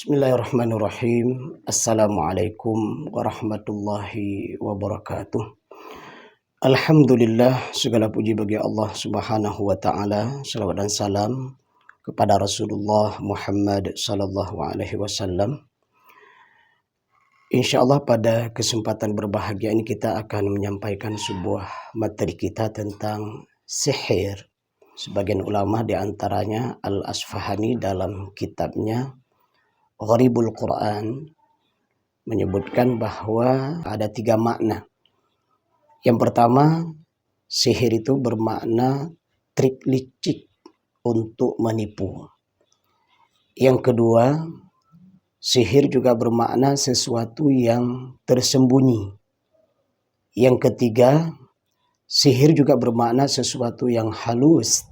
Bismillahirrahmanirrahim. Assalamualaikum warahmatullahi wabarakatuh. Alhamdulillah, segala puji bagi Allah Subhanahu wa taala. Salawat dan salam kepada Rasulullah Muhammad sallallahu alaihi wasallam. Insyaallah pada kesempatan berbahagia ini kita akan menyampaikan sebuah materi kita tentang sihir. Sebagian ulama diantaranya Al-Asfahani dalam kitabnya Gharibul Quran menyebutkan bahwa ada 3 makna. Yang pertama, sihir itu bermakna trik licik untuk menipu. Yang kedua, sihir juga bermakna sesuatu yang tersembunyi. Yang ketiga, sihir juga bermakna sesuatu yang halus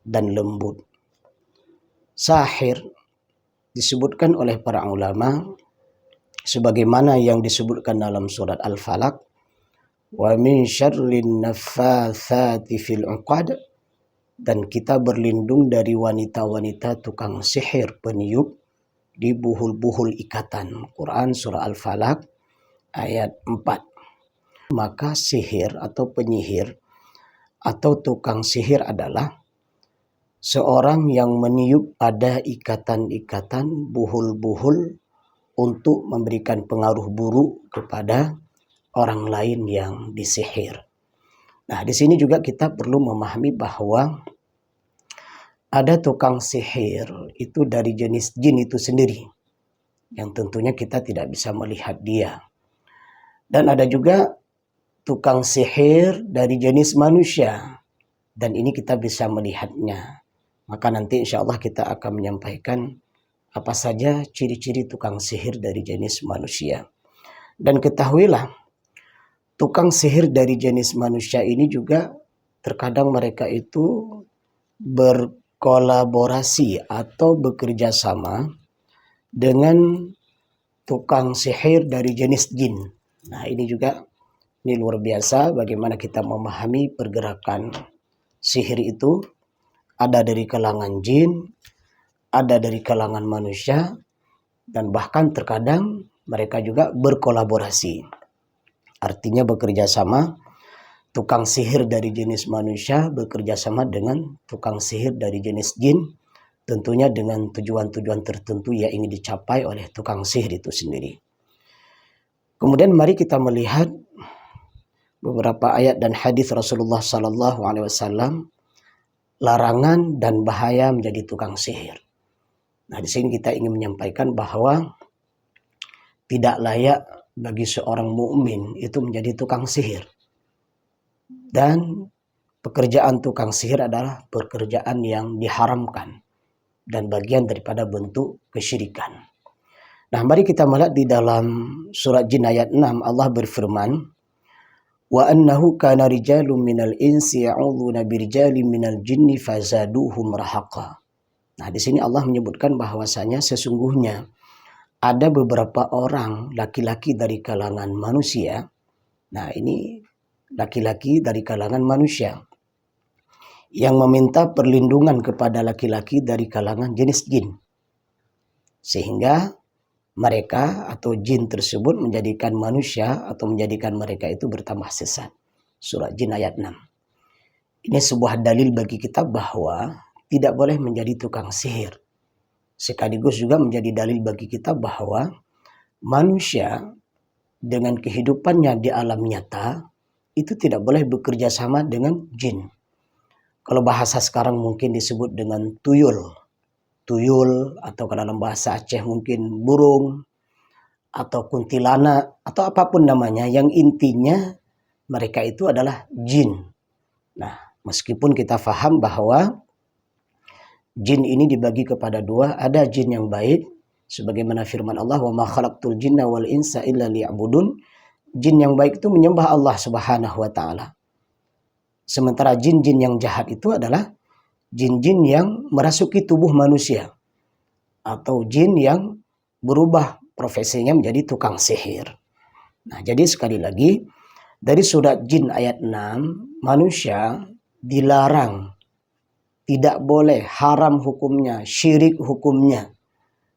dan lembut. Sahir disebutkan oleh para ulama sebagaimana yang disebutkan dalam surat Al-Falaq, wa min syarrin naffatsati fil 'uqad, dan kita berlindung dari wanita-wanita tukang sihir peniup di buhul-buhul ikatan. Quran surah Al-Falaq ayat 4. Maka sihir atau penyihir atau tukang sihir adalah seorang yang meniup pada ikatan-ikatan buhul-buhul untuk memberikan pengaruh buruk kepada orang lain yang disihir. Nah, di sini juga kita perlu memahami bahwa ada tukang sihir itu dari jenis jin itu sendiri, yang tentunya kita tidak bisa melihat dia. Dan ada juga tukang sihir dari jenis manusia, dan ini kita bisa melihatnya. Maka nanti insya Allah kita akan menyampaikan apa saja ciri-ciri tukang sihir dari jenis manusia. Dan ketahuilah, tukang sihir dari jenis manusia ini juga terkadang mereka itu berkolaborasi atau bekerja sama dengan tukang sihir dari jenis jin. Nah, ini luar biasa bagaimana kita memahami pergerakan sihir itu. Ada dari kalangan jin, ada dari kalangan manusia, dan bahkan terkadang mereka juga berkolaborasi. Artinya bekerja sama, tukang sihir dari jenis manusia bekerja sama dengan tukang sihir dari jenis jin, tentunya dengan tujuan-tujuan tertentu yang ingin dicapai oleh tukang sihir itu sendiri. Kemudian mari kita melihat beberapa ayat dan hadis Rasulullah sallallahu alaihi wasallam larangan dan bahaya menjadi tukang sihir. Nah, di sini kita ingin menyampaikan bahwa tidak layak bagi seorang mukmin itu menjadi tukang sihir. Dan pekerjaan tukang sihir adalah pekerjaan yang diharamkan dan bagian daripada bentuk kesyirikan. Nah, mari kita melihat di dalam surat Jin ayat 6 Allah berfirman, wa annahu kana rijalun minal insi ya'udzuuna birijalin minal jinni fazaduhum rahaqa. Nah, di sini Allah menyebutkan bahwasanya sesungguhnya ada beberapa orang laki-laki dari kalangan manusia. Nah, ini laki-laki dari kalangan manusia yang meminta perlindungan kepada laki-laki dari kalangan jenis jin. Sehingga mereka atau jin tersebut menjadikan manusia atau menjadikan mereka itu bertambah sesat. Surat Jin ayat 6. Ini sebuah dalil bagi kita bahwa tidak boleh menjadi tukang sihir. Sekaligus juga menjadi dalil bagi kita bahwa manusia dengan kehidupannya di alam nyata itu tidak boleh bekerja sama dengan jin. Kalau bahasa sekarang mungkin disebut dengan tuyul atau kalau dalam bahasa Aceh mungkin burung atau kuntilanak atau apapun namanya, yang intinya mereka itu adalah jin. Nah, meskipun kita faham bahwa jin ini dibagi kepada 2, ada jin yang baik sebagaimana firman Allah, wa ma khalaqtul jinna wal insa illa liya'budun. Jin yang baik itu menyembah Allah Subhanahu wa taala. Sementara jin-jin yang jahat itu adalah jin-jin yang merasuki tubuh manusia atau jin yang berubah profesinya menjadi tukang sihir. Nah, jadi sekali lagi dari surat Jin ayat 6, manusia dilarang, tidak boleh, haram hukumnya, syirik hukumnya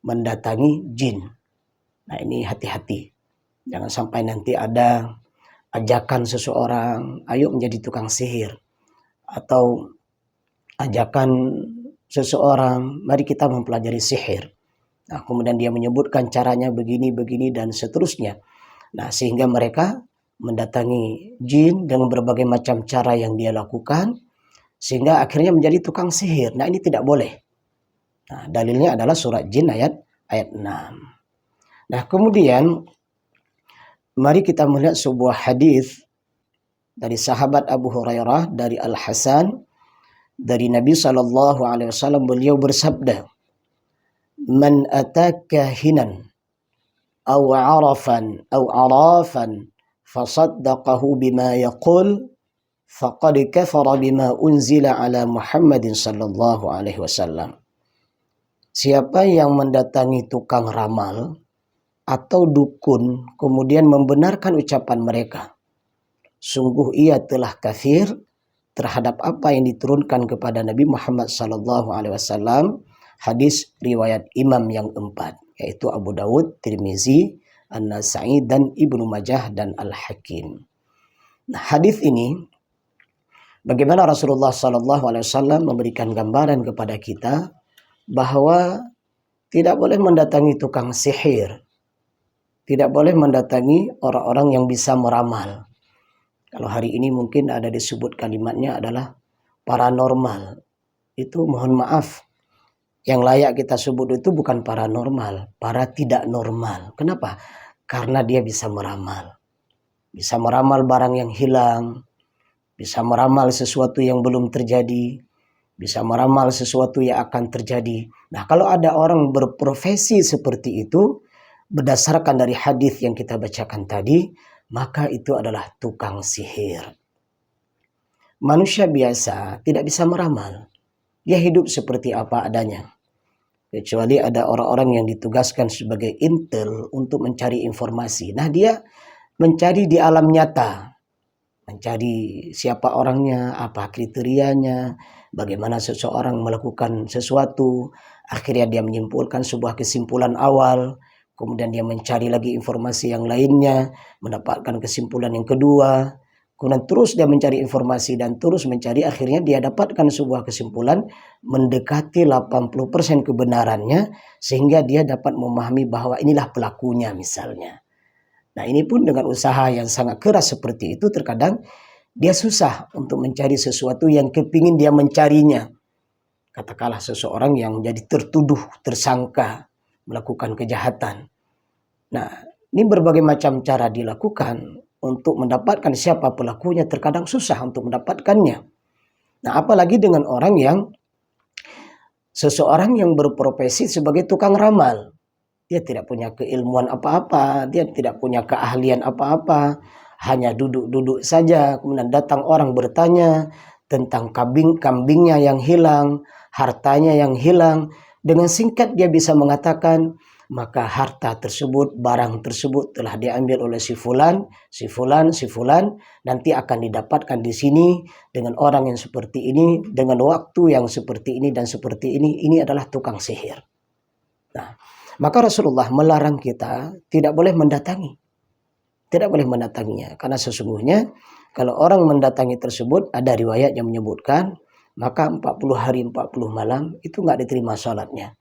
mendatangi jin. Nah, ini hati-hati. Jangan sampai nanti ada ajakan seseorang, ayo menjadi tukang sihir. Atau ajakan seseorang, mari kita mempelajari sihir. Nah, kemudian dia menyebutkan caranya begini, dan seterusnya. Nah, sehingga mereka mendatangi jin dengan berbagai macam cara yang dia lakukan, sehingga akhirnya menjadi tukang sihir. Nah, ini tidak boleh. Nah, dalilnya adalah surat jin ayat 6. Nah, kemudian mari kita melihat sebuah hadis dari sahabat Abu Hurairah, dari Al-Hasan, dari Nabi SAW. Beliau bersabda, "Man ataka hinan aw arafan fasaddaqahu bima yaqul faqad kafara bima unzila ala Muhammadin sallallahu alaihi wasallam." Siapa yang mendatangi tukang ramal atau dukun kemudian membenarkan ucapan mereka, sungguh ia telah kafir terhadap apa yang diturunkan kepada Nabi Muhammad sallallahu alaihi wasallam. Hadis riwayat imam yang 4, yaitu Abu Dawud, Tirmizi, An-Nasa'i, dan Ibnu Majah dan Al-Hakim. Nah, hadis ini bagaimana Rasulullah sallallahu alaihi wasallam memberikan gambaran kepada kita bahwa tidak boleh mendatangi tukang sihir, tidak boleh mendatangi orang-orang yang bisa meramal. Kalau hari ini mungkin ada disebut kalimatnya adalah paranormal. Itu mohon maaf, yang layak kita sebut itu bukan paranormal, para tidak normal. Kenapa? Karena dia bisa meramal. Bisa meramal barang yang hilang, bisa meramal sesuatu yang belum terjadi, bisa meramal sesuatu yang akan terjadi. Nah, kalau ada orang berprofesi seperti itu, berdasarkan dari hadis yang kita bacakan tadi, maka itu adalah tukang sihir. Manusia biasa tidak bisa meramal. Dia hidup seperti apa adanya. Kecuali ada orang-orang yang ditugaskan sebagai intel untuk mencari informasi. Nah, dia mencari di alam nyata. Mencari siapa orangnya, apa kriterianya, bagaimana seseorang melakukan sesuatu. Akhirnya dia menyimpulkan sebuah kesimpulan awal. Kemudian dia mencari lagi informasi yang lainnya, mendapatkan kesimpulan yang kedua. Kemudian terus dia mencari informasi dan terus mencari, akhirnya dia dapatkan sebuah kesimpulan mendekati 80% kebenarannya, sehingga dia dapat memahami bahwa inilah pelakunya misalnya. Nah, ini pun dengan usaha yang sangat keras seperti itu, terkadang dia susah untuk mencari sesuatu yang kepingin dia mencarinya. Katakanlah seseorang yang jadi tertuduh, tersangka, melakukan kejahatan. Nah, ini berbagai macam cara dilakukan untuk mendapatkan siapa pelakunya, terkadang susah untuk mendapatkannya. Nah, apalagi dengan seseorang yang berprofesi sebagai tukang ramal. Dia tidak punya keilmuan apa-apa, dia tidak punya keahlian apa-apa, hanya duduk-duduk saja. Kemudian datang orang bertanya tentang kambingnya yang hilang, hartanya yang hilang. Dengan singkat dia bisa mengatakan, maka harta tersebut, barang tersebut telah diambil oleh si fulan, nanti akan didapatkan di sini dengan orang yang seperti ini, dengan waktu yang seperti ini dan seperti ini. Ini adalah tukang sihir. Nah, maka Rasulullah melarang kita tidak boleh mendatangi. Tidak boleh mendatanginya. Karena sesungguhnya kalau orang mendatangi tersebut, ada riwayat yang menyebutkan, maka 40 hari 40 malam itu nggak diterima sholatnya.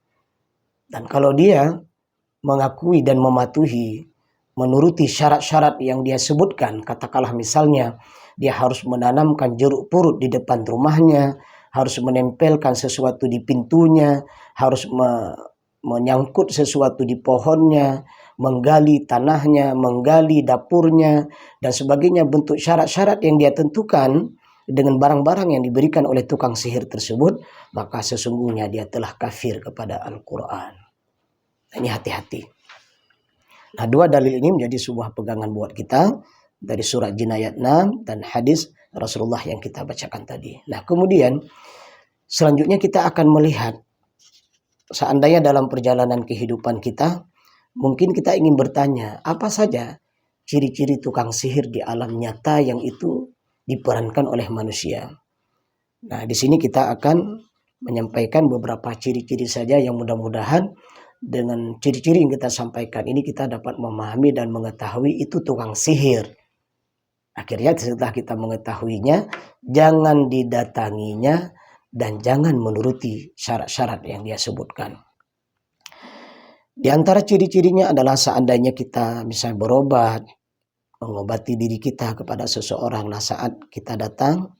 Dan kalau dia mengakui dan mematuhi, menuruti syarat-syarat yang dia sebutkan, katakanlah misalnya dia harus menanamkan jeruk purut di depan rumahnya, harus menempelkan sesuatu di pintunya, harus menyangkut sesuatu di pohonnya, menggali tanahnya, menggali dapurnya, dan sebagainya, bentuk syarat-syarat yang dia tentukan dengan barang-barang yang diberikan oleh tukang sihir tersebut, maka sesungguhnya dia telah kafir kepada Al-Quran. Ini hati-hati. Nah, dua dalil ini menjadi sebuah pegangan buat kita dari surat Jin ayat 6 dan hadis Rasulullah yang kita bacakan tadi. Nah, kemudian selanjutnya kita akan melihat, seandainya dalam perjalanan kehidupan kita, mungkin kita ingin bertanya, apa saja ciri-ciri tukang sihir di alam nyata yang itu diperankan oleh manusia. Nah, di sini kita akan menyampaikan beberapa ciri-ciri saja yang mudah-mudahan dengan ciri-ciri yang kita sampaikan ini kita dapat memahami dan mengetahui itu tukang sihir. Akhirnya setelah kita mengetahuinya, jangan didatanginya dan jangan menuruti syarat-syarat yang dia sebutkan. Di antara ciri-cirinya adalah seandainya kita misalnya berobat, mengobati diri kita kepada seseorang. Nah, saat kita datang,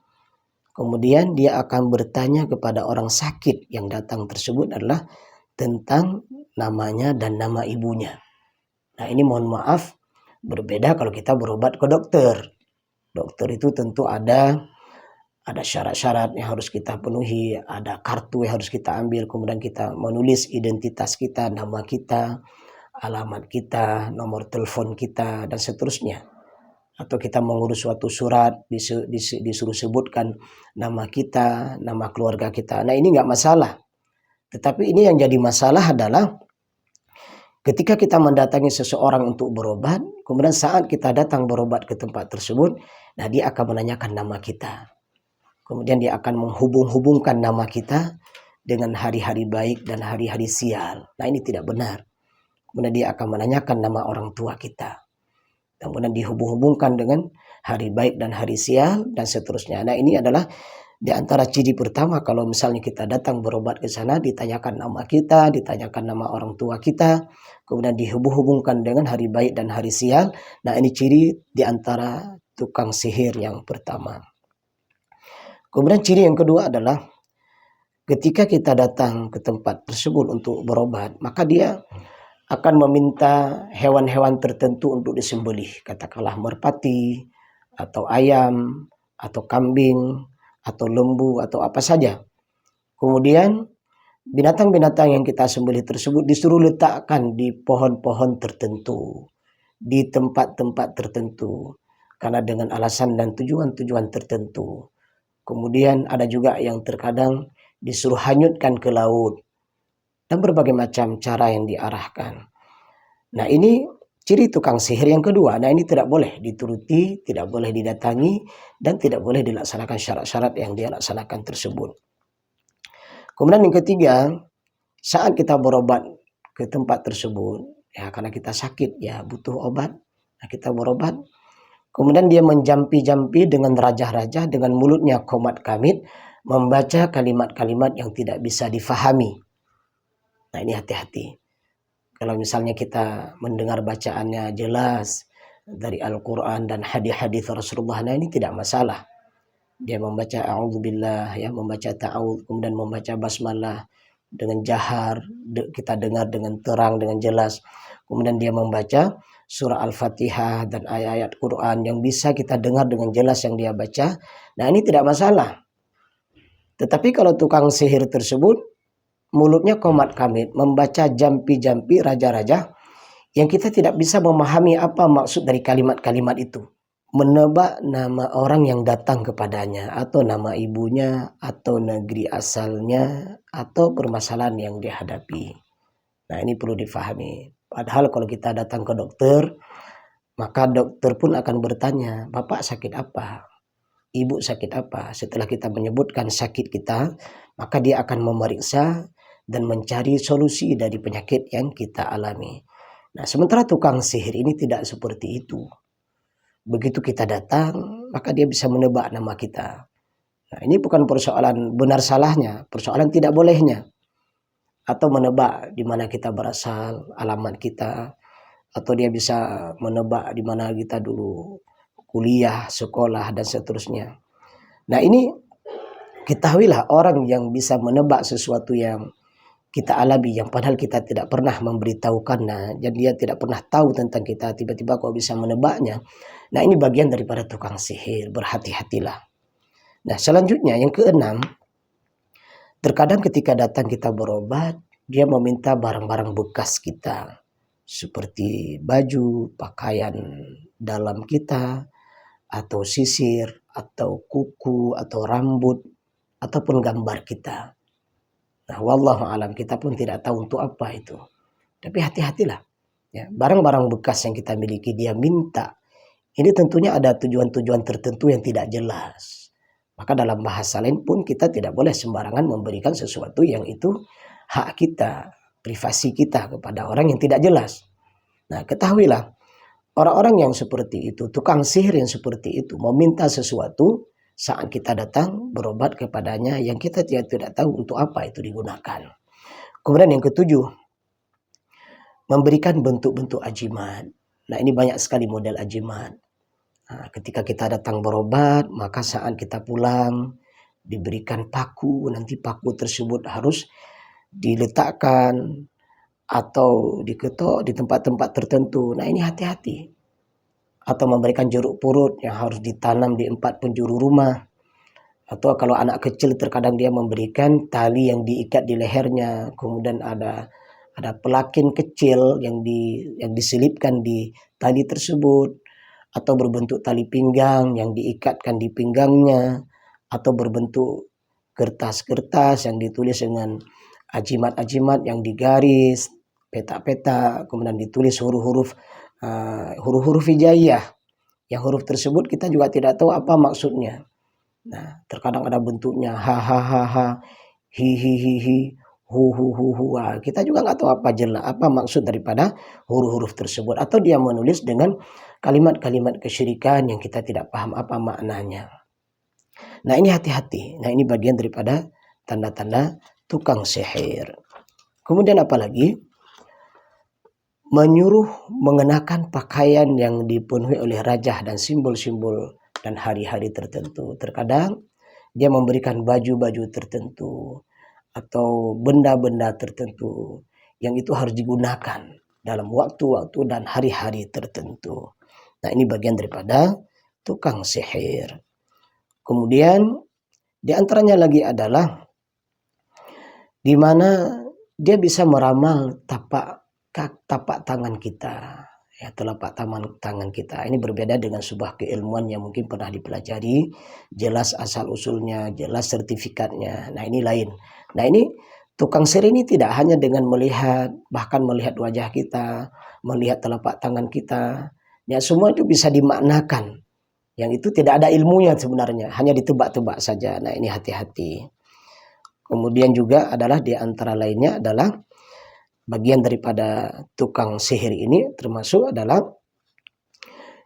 kemudian dia akan bertanya kepada orang sakit yang datang tersebut adalah tentang namanya dan nama ibunya. Nah, ini mohon maaf berbeda kalau kita berobat ke dokter. Dokter itu tentu ada syarat-syarat yang harus kita penuhi, ada kartu yang harus kita ambil, kemudian kita menulis identitas kita, nama kita, alamat kita, nomor telepon kita, dan seterusnya. Atau kita mengurus suatu surat, disuruh sebutkan nama kita, nama keluarga kita. Nah, ini nggak masalah. Tetapi ini yang jadi masalah adalah ketika kita mendatangi seseorang untuk berobat, kemudian saat kita datang berobat ke tempat tersebut, nah dia akan menanyakan nama kita. Kemudian dia akan menghubung-hubungkan nama kita dengan hari-hari baik dan hari-hari sial. Nah, ini tidak benar. Kemudian dia akan menanyakan nama orang tua kita. Kemudian dihubung-hubungkan dengan hari baik dan hari sial dan seterusnya. Nah, ini adalah di antara ciri pertama kalau misalnya kita datang berobat ke sana, ditanyakan nama kita, ditanyakan nama orang tua kita, kemudian dihubung-hubungkan dengan hari baik dan hari sial. Nah, ini ciri di antara tukang sihir yang pertama. Kemudian ciri yang kedua adalah ketika kita datang ke tempat tersebut untuk berobat, maka dia akan meminta hewan-hewan tertentu untuk disembelih, katakanlah merpati, atau ayam, atau kambing, atau lembu, atau apa saja. Kemudian binatang-binatang yang kita sembelih tersebut disuruh letakkan di pohon-pohon tertentu, di tempat-tempat tertentu, karena dengan alasan dan tujuan-tujuan tertentu. Kemudian ada juga yang terkadang disuruh hanyutkan ke laut, dan berbagai macam cara yang diarahkan. Nah, ini ciri tukang sihir yang kedua. Nah, ini tidak boleh dituruti, tidak boleh didatangi, dan tidak boleh dilaksanakan syarat-syarat yang dia laksanakan tersebut. Kemudian yang ketiga, saat kita berobat ke tempat tersebut, ya karena kita sakit, ya butuh obat, nah kita berobat. Kemudian dia menjampi-jampi dengan rajah-rajah, dengan mulutnya komat kamit, membaca kalimat-kalimat yang tidak bisa difahami. Nah, ini hati-hati. Kalau misalnya kita mendengar bacaannya jelas dari Al-Quran dan hadis-hadis Rasulullah, nah ini tidak masalah. Dia membaca a'udzubillah, ya, membaca ta'awudz, kemudian membaca basmalah dengan jahar, kita dengar dengan terang, dengan jelas. Kemudian dia membaca surah Al-Fatihah dan ayat-ayat Quran yang bisa kita dengar dengan jelas yang dia baca. Nah, ini tidak masalah. Tetapi kalau tukang sihir tersebut mulutnya komat kamit, membaca jampi-jampi, raja-raja, yang kita tidak bisa memahami apa maksud dari kalimat-kalimat itu. Menebak nama orang yang datang kepadanya, atau nama ibunya, atau negeri asalnya, atau permasalahan yang dihadapi. Nah, ini perlu difahami. Padahal kalau kita datang ke dokter, maka dokter pun akan bertanya, Bapak sakit apa? Ibu sakit apa? Setelah kita menyebutkan sakit kita, maka dia akan memeriksa dan mencari solusi dari penyakit yang kita alami. Nah, sementara tukang sihir ini tidak seperti itu. Begitu kita datang, maka dia bisa menebak nama kita. Nah, ini bukan persoalan benar salahnya, persoalan tidak bolehnya. Atau menebak di mana kita berasal, alamat kita, atau dia bisa menebak di mana kita dulu kuliah, sekolah, dan seterusnya. Nah, ini ketahuilah orang yang bisa menebak sesuatu yang kita alami, yang padahal kita tidak pernah memberitahukannya, dan dia tidak pernah tahu tentang kita, tiba-tiba kok bisa menebaknya. Nah, ini bagian daripada tukang sihir, berhati-hatilah. Nah, selanjutnya yang keenam, terkadang ketika datang kita berobat, dia meminta barang-barang bekas kita, seperti baju, pakaian dalam kita, atau sisir, atau kuku, atau rambut, ataupun gambar kita. Nah, wallahu alam, kita pun tidak tahu untuk apa itu. Tapi hati-hatilah. Ya, barang-barang bekas yang kita miliki dia minta. Ini tentunya ada tujuan-tujuan tertentu yang tidak jelas. Maka dalam bahasa lain pun kita tidak boleh sembarangan memberikan sesuatu yang itu hak kita. privasi kita kepada orang yang tidak jelas. Nah, ketahuilah, orang-orang yang seperti itu, tukang sihir yang seperti itu, meminta sesuatu saat kita datang berobat kepadanya yang kita tidak tahu untuk apa itu digunakan. Kemudian yang ketujuh, memberikan bentuk-bentuk ajimat. Nah, ini banyak sekali model ajimat. Nah, ketika kita datang berobat, maka saat kita pulang diberikan paku, nanti paku tersebut harus diletakkan atau diketok di tempat-tempat tertentu. Nah, ini hati-hati. Atau memberikan jeruk purut yang harus ditanam di 4 penjuru rumah. Atau kalau anak kecil terkadang dia memberikan tali yang diikat di lehernya, kemudian ada pelakin kecil yang diselipkan di tali tersebut, atau berbentuk tali pinggang yang diikatkan di pinggangnya, atau berbentuk kertas-kertas yang ditulis dengan ajimat-ajimat yang digaris, petak-petak, kemudian ditulis huruf-huruf hijaiyah. Yang huruf tersebut kita juga tidak tahu apa maksudnya. Nah, terkadang ada bentuknya ha ha ha ha, hi hi hi hi, hu hu hu hu. Kita juga nggak tahu apa maksud daripada huruf-huruf tersebut, atau dia menulis dengan kalimat-kalimat kesyirikan yang kita tidak paham apa maknanya. Nah, ini hati-hati. Nah, ini bagian daripada tanda-tanda tukang sihir. Kemudian apalagi? Menyuruh mengenakan pakaian yang dipenuhi oleh rajah dan simbol-simbol dan hari-hari tertentu. Terkadang dia memberikan baju-baju tertentu atau benda-benda tertentu yang itu harus digunakan dalam waktu-waktu dan hari-hari tertentu. Nah, ini bagian daripada tukang sihir. Kemudian di antaranya lagi adalah di mana dia bisa meramal tapak tangan kita, ya, telapak tangan kita. Ini berbeda dengan sebuah keilmuan yang mungkin pernah dipelajari, jelas asal usulnya, jelas sertifikatnya. Nah, ini lain. Nah, ini tukang sihir ini tidak hanya dengan melihat, bahkan melihat wajah kita, melihat telapak tangan kita. Ya, semua itu bisa dimaknakan. Yang itu tidak ada ilmunya sebenarnya, hanya ditebak-tebak saja. Nah, ini hati-hati. Kemudian juga adalah di antara lainnya adalah bagian daripada tukang sihir ini termasuk adalah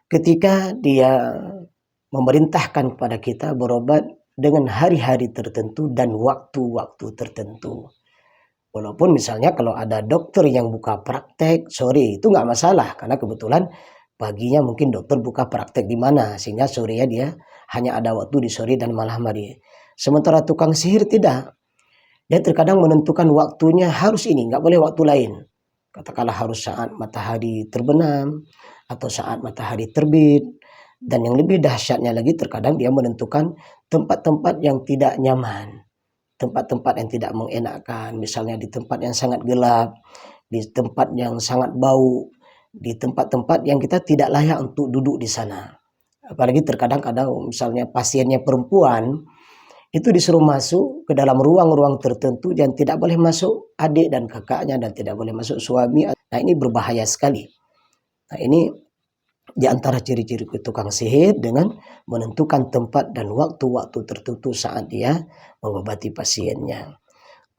ketika dia memerintahkan kepada kita berobat dengan hari-hari tertentu dan waktu-waktu tertentu. Walaupun misalnya kalau ada dokter yang buka praktek sore itu nggak masalah, karena kebetulan paginya mungkin dokter buka praktek di mana, sehingga sorenya dia hanya ada waktu di sore dan malam hari. Sementara tukang sihir tidak. Dia terkadang menentukan waktunya harus ini, nggak boleh waktu lain. Katakanlah harus saat matahari terbenam atau saat matahari terbit. Dan yang lebih dahsyatnya lagi terkadang dia menentukan tempat-tempat yang tidak nyaman. Tempat-tempat yang tidak mengenakkan. Misalnya di tempat yang sangat gelap, di tempat yang sangat bau, di tempat-tempat yang kita tidak layak untuk duduk di sana. Apalagi terkadang ada misalnya pasiennya perempuan, itu disuruh masuk ke dalam ruang-ruang tertentu dan tidak boleh masuk adik dan kakaknya dan tidak boleh masuk suami. Nah, ini berbahaya sekali. Nah, ini di antara ciri-ciri tukang sihir dengan menentukan tempat dan waktu-waktu tertentu saat dia mengobati pasiennya.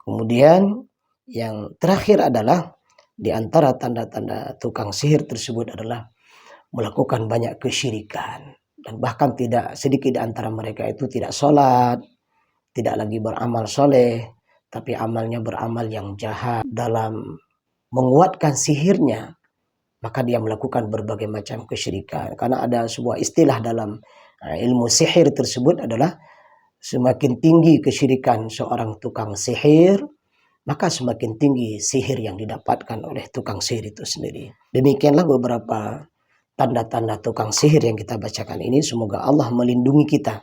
Kemudian yang terakhir adalah di antara tanda-tanda tukang sihir tersebut adalah melakukan banyak kesyirikan. Dan bahkan tidak sedikit di antara mereka itu tidak sholat, tidak lagi beramal soleh, tapi amalnya beramal yang jahat. Dalam menguatkan sihirnya, maka dia melakukan berbagai macam kesyirikan. Karena ada sebuah istilah dalam ilmu sihir tersebut adalah semakin tinggi kesyirikan seorang tukang sihir, maka semakin tinggi sihir yang didapatkan oleh tukang sihir itu sendiri. Demikianlah beberapa tanda-tanda tukang sihir yang kita bacakan ini. Semoga Allah melindungi kita.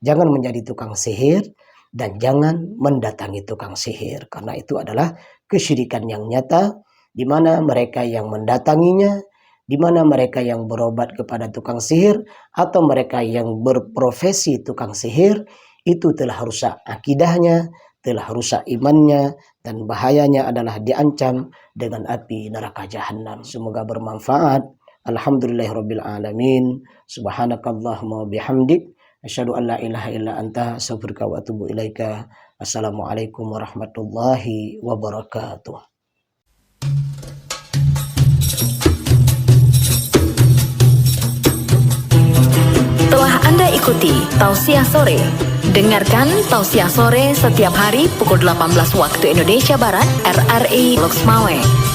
Jangan menjadi tukang sihir dan jangan mendatangi tukang sihir, karena itu adalah kesyirikan yang nyata, di mana mereka yang mendatanginya, di mana mereka yang berobat kepada tukang sihir atau mereka yang berprofesi tukang sihir itu telah rusak akidahnya, telah rusak imannya, dan bahayanya adalah diancam dengan api neraka jahanam. Semoga bermanfaat. Alhamdulillahirabbil alamin. Subhanakallahumma bihamdik asyhadu an la ilaha illa anta astaghfiruka wa atubu ilaika. Assalamualaikum warahmatullahi wabarakatuh. mengikuti Tausiah Sore. Dengarkan Tausiah Sore setiap hari pukul 18 waktu Indonesia Barat, RRI Loksmawe.